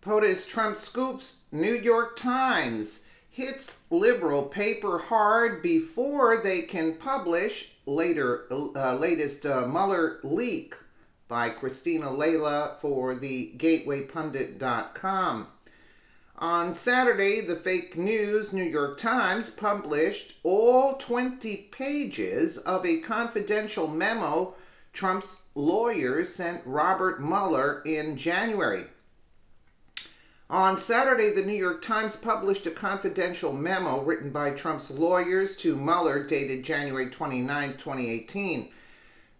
POTUS Trump scoops New York Times hits liberal paper hard before they can publish latest Mueller leak by Christina Layla for the GatewayPundit.com. On Saturday, the fake news New York Times published all 20 pages of a confidential memo Trump's lawyers sent Robert Mueller in January. On Saturday, the New York Times published a confidential memo written by Trump's lawyers to Mueller dated January 29, 2018.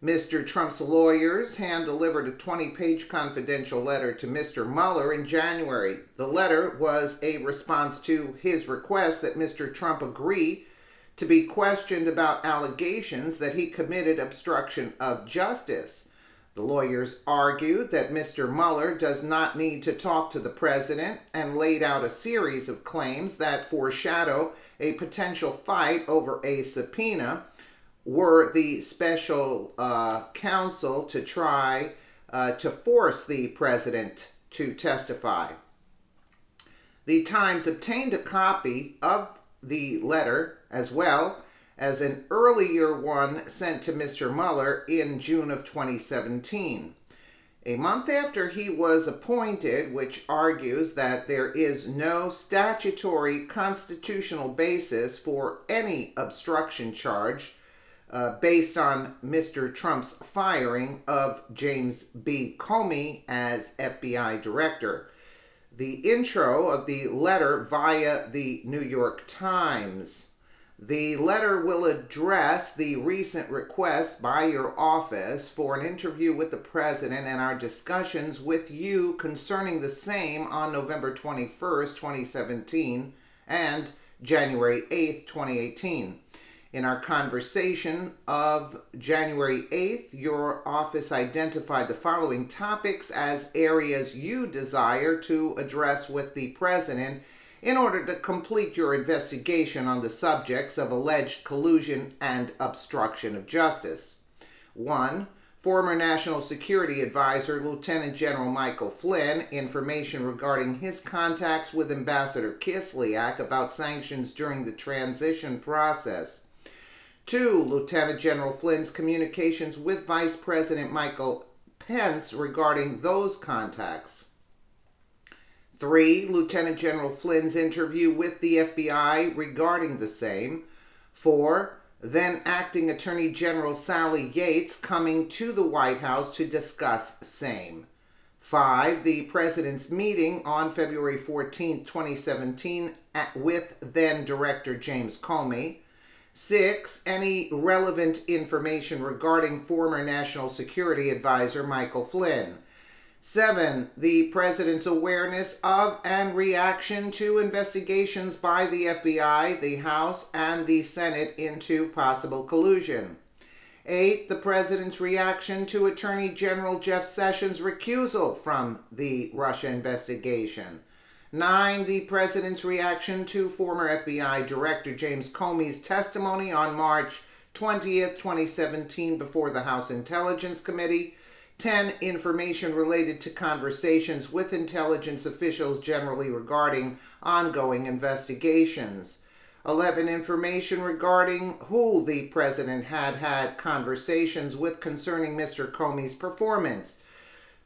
Mr. Trump's lawyers hand-delivered a 20-page confidential letter to Mr. Mueller in January. The letter was a response to his request that Mr. Trump agree to be questioned about allegations that he committed obstruction of justice. The lawyers argued that Mr. Mueller does not need to talk to the president and laid out a series of claims that foreshadow a potential fight over a subpoena were the special counsel to try to force the president to testify. The Times obtained a copy of the letter as well as an earlier one sent to Mr. Mueller in June of 2017. A month after he was appointed, which argues that there is no statutory constitutional basis for any obstruction charge based on Mr. Trump's firing of James B. Comey as FBI director. The intro of the letter via the New York Times. The letter will address the recent request by your office for an interview with the president and our discussions with you concerning the same on November 21st, 2017 and January 8th, 2018. In our conversation of January 8th, your office identified the following topics as areas you desire to address with the president in order to complete your investigation on the subjects of alleged collusion and obstruction of justice. 1. Former National Security Advisor Lieutenant General Michael Flynn, information regarding his contacts with Ambassador Kislyak about sanctions during the transition process. 2. Lieutenant General Flynn's communications with Vice President Michael Pence regarding those contacts. 3. Lieutenant General Flynn's interview with the FBI regarding the same. 4. Then Acting Attorney General Sally Yates coming to the White House to discuss same. 5. The President's meeting on February 14, 2017 with then Director James Comey. 6. Any relevant information regarding former National Security Advisor Michael Flynn. 7. The President's awareness of and reaction to investigations by the FBI, the House, and the Senate into possible collusion. 8. The President's reaction to Attorney General Jeff Sessions' recusal from the Russia investigation. 9. The President's reaction to former FBI Director James Comey's testimony on March 20th, 2017 before the House Intelligence Committee. 10. Information related to conversations with intelligence officials generally regarding ongoing investigations. 11. Information regarding who the President had conversations with concerning Mr. Comey's performance.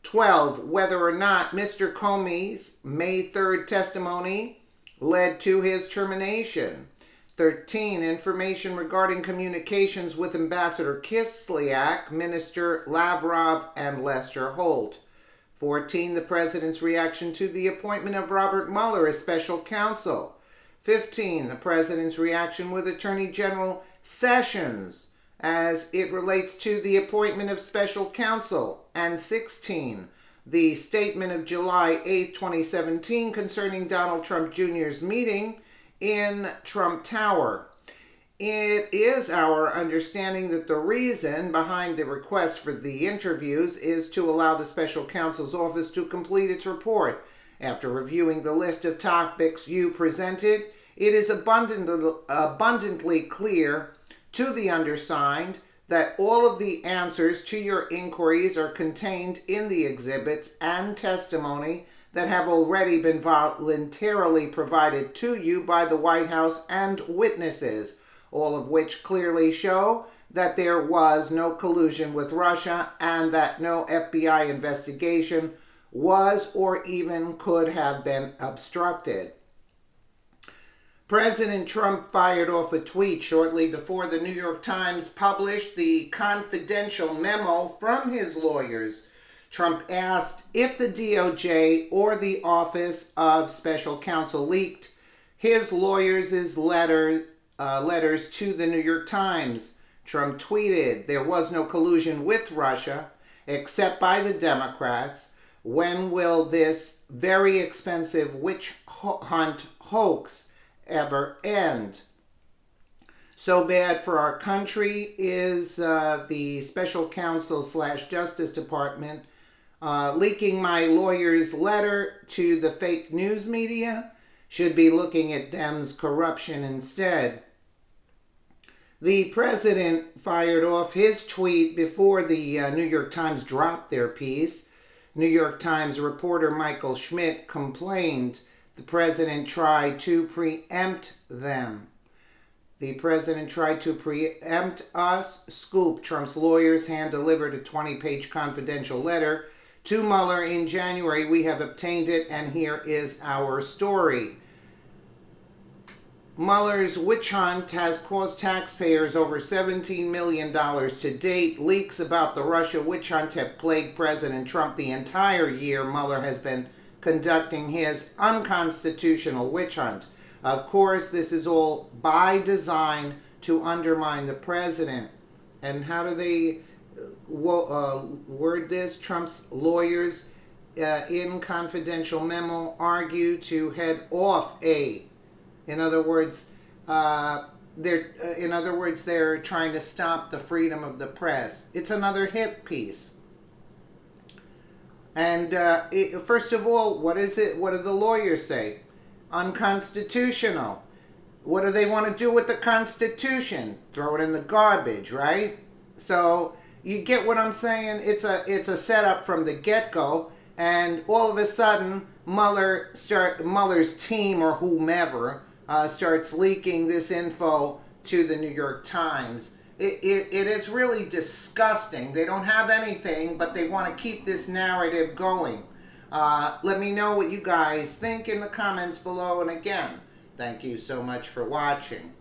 12. Whether or not Mr. Comey's May 3rd testimony led to his termination. 13. Information regarding communications with Ambassador Kislyak, Minister Lavrov, and Lester Holt. 14. The President's reaction to the appointment of Robert Mueller as special counsel. 15. The President's reaction with Attorney General Sessions as it relates to the appointment of special counsel. And 16. The statement of July 8, 2017 concerning Donald Trump Jr.'s meeting in Trump Tower. It is our understanding that the reason behind the request for the interviews is to allow the special counsel's office to complete its report. After reviewing the list of topics you presented, it is abundantly clear to the undersigned that all of the answers to your inquiries are contained in the exhibits and testimony that have already been voluntarily provided to you by the White House and witnesses, all of which clearly show that there was no collusion with Russia and that no FBI investigation was or even could have been obstructed. President Trump fired off a tweet shortly before the New York Times published the confidential memo from his lawyers. Trump asked if the DOJ or the Office of Special Counsel leaked his lawyers' letters to the New York Times. Trump tweeted, "There was no collusion with Russia, except by the Democrats. When will this very expensive witch hunt hoax ever end?" So bad for our country is the Special Counsel / Justice Department leaking my lawyer's letter to the fake news media. Should be looking at Dems' corruption instead. The president fired off his tweet before the New York Times dropped their piece. New York Times reporter Michael Schmidt complained the president tried to preempt them. The president tried to preempt us. Scoop. Trump's lawyers hand-delivered a 20-page confidential letter to Mueller in January. We have obtained it, and here is our story. Mueller's witch hunt has cost taxpayers over $17 million to date. Leaks about the Russia witch hunt have plagued President Trump the entire year Mueller has been conducting his unconstitutional witch hunt. Of course, this is all by design to undermine the president. And how do they word this? Trump's lawyers in confidential memo argue to head off a. In other words, they're trying to stop the freedom of the press. It's another hit piece. And first of all, what is it? What do the lawyers say? Unconstitutional. What do they want to do with the Constitution? Throw it in the garbage, right? So you get what I'm saying? It's a setup from the get-go, and all of a sudden, Mueller's team or whomever starts leaking this info to the New York Times. It is really disgusting. They don't have anything, but they want to keep this narrative going. Let me know what you guys think in the comments below. And again, thank you so much for watching.